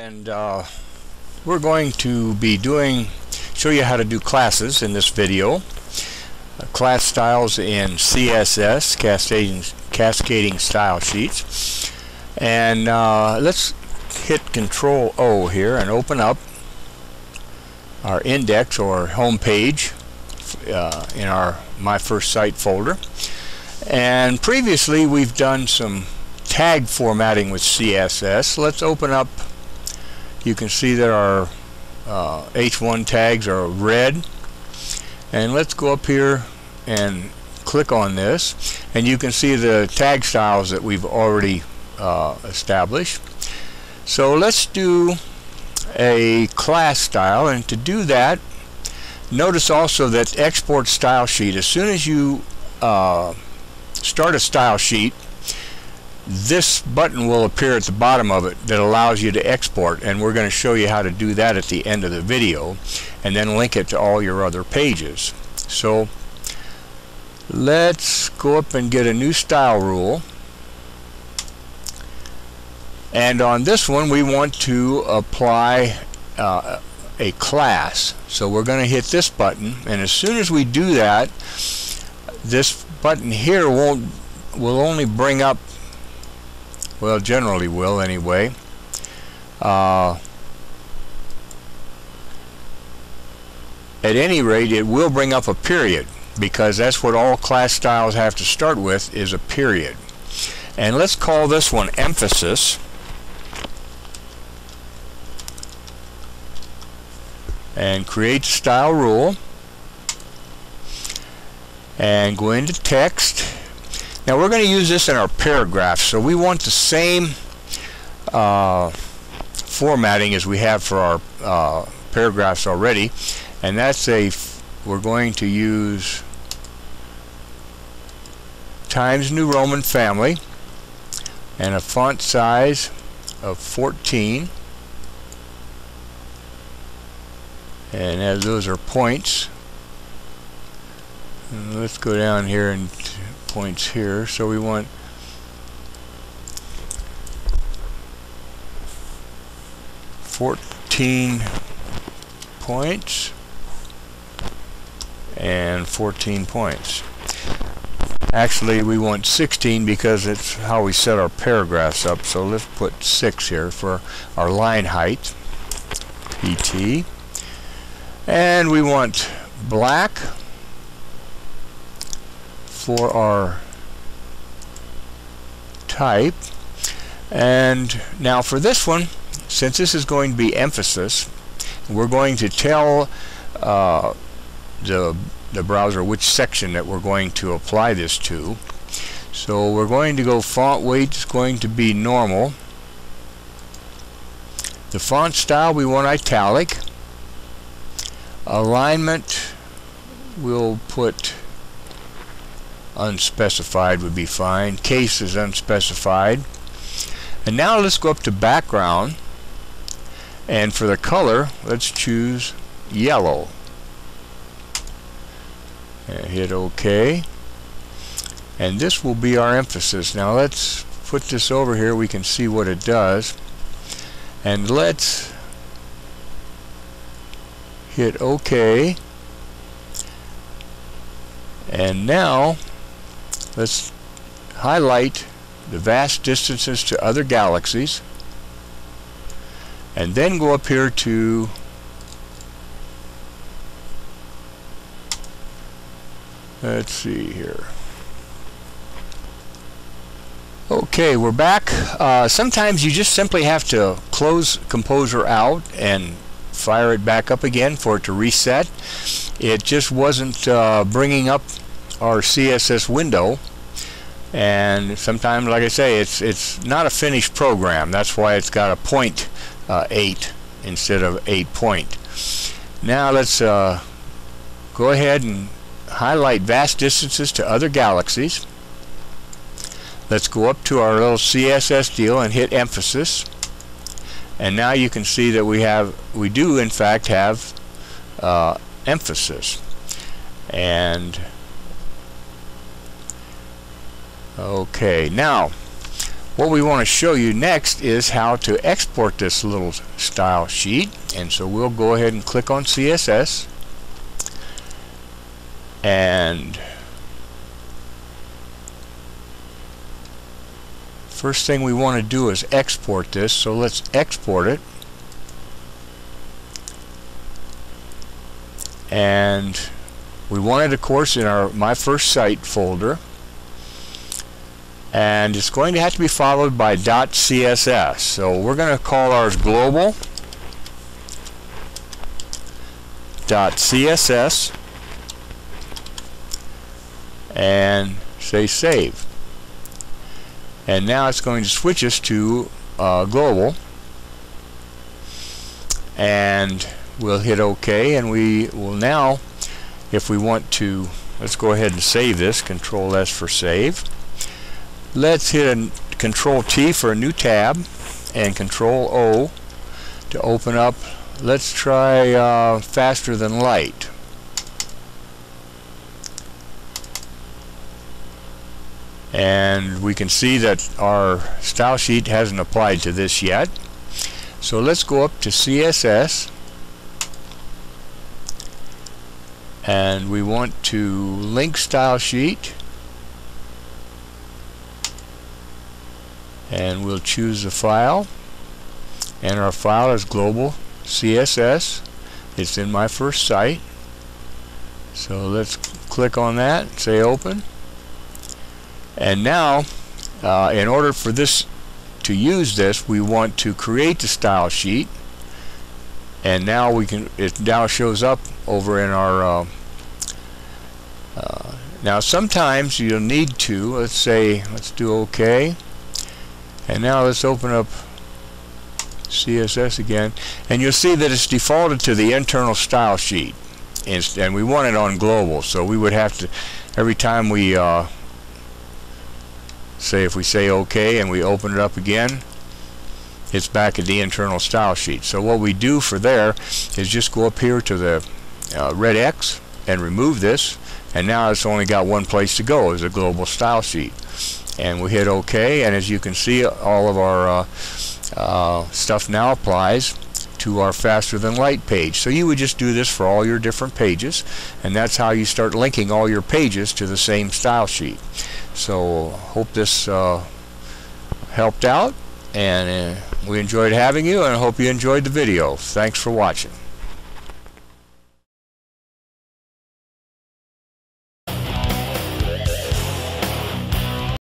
And we're going to be show you how to do classes in this video. Class styles in CSS, Cascading Style Sheets. And let's hit Control O here and open up our index or home page in our My First Site folder. And previously we've done some tag formatting with CSS. Let's open up. You can see that our H1 tags are red, and let's go up here and click on this, and you can see the tag styles that we've already established. So let's do a class style, and to do that, notice also that export style sheet. As soon as you start a style sheet, this button will appear at the bottom of it that allows you to export, and we're going to show you how to do that at the end of the video and then link it to all your other pages. So let's go up and get a new style rule, and on this one we want to apply a class. So we're going to hit this button, and as soon as we do that, this button here will only bring up, well, generally will anyway, at any rate it will bring up a period, because that's what all class styles have to start with, is a period. And let's call this one emphasis, and create style rule, and go into text. Now we're going to use this in our paragraphs, so we want the same formatting as we have for our paragraphs already, and that's we're going to use Times New Roman family and a font size of 14, and as those are points, and let's go down here and points here, so we want 14 points and 14 points. Actually we want 16 because it's how we set our paragraphs up, so let's put 6 here for our line height, PT, and we want black for our type. And now for this one, since this is going to be emphasis, we're going to tell the browser which section that we're going to apply this to. So we're going to go font weight is going to be normal. The font style we want italic. Alignment we'll put unspecified would be fine. Case is unspecified. And now let's go up to background, and for the color let's choose yellow and hit OK, and this will be our emphasis. Now let's put this over here, we can see what it does, and let's hit OK, and now let's highlight the vast distances to other galaxies, and then go up here to let's see here. Okay, we're back. Sometimes you just simply have to close Composer out and fire it back up again for it to reset. It just wasn't bringing up our CSS window, and sometimes, like I say, it's not a finished program. That's why it's got a 0.8 instead of 8 point. Now let's go ahead and highlight vast distances to other galaxies. Let's go up to our little CSS deal and hit emphasis, and now you can see that we do in fact have emphasis. And okay, now What we want to show you next is how to export this little style sheet, and so we'll go ahead and click on CSS, and first thing we want to do is export this, so let's export it. And we want it, of course, in our My First Site folder, and it's going to have to be followed by .css. So we're going to call ours global .css and say save. And now it's going to switch us to global, and we'll hit OK, and we will now, if we want to, let's go ahead and save this. Control S for save. Let's hit a Control T for a new tab, and Control O to open up. Let's try faster than light. And we can see that our style sheet hasn't applied to this yet. So let's go up to CSS, and we want to link style sheet, and we'll choose the file, and our file is global CSS. It's in My First Site, so let's click on that, say open. And now in order for this to use this, we want to create the style sheet, and now we can, it now shows up over in our now sometimes you'll need to, let's do OK, and now let's open up CSS again, and you'll see that it's defaulted to the internal style sheet, and we want it on global, so we would have to, every time we if we say OK and we open it up again, it's back at the internal style sheet. So what we do for there is just go up here to the red X and remove this, and now it's only got one place to go, is a global style sheet. And we hit OK, and as you can see, all of our stuff now applies to our faster than light page. So you would just do this for all your different pages, and that's how you start linking all your pages to the same style sheet. So hope this helped out, and we enjoyed having you, and I hope you enjoyed the video. Thanks for watching.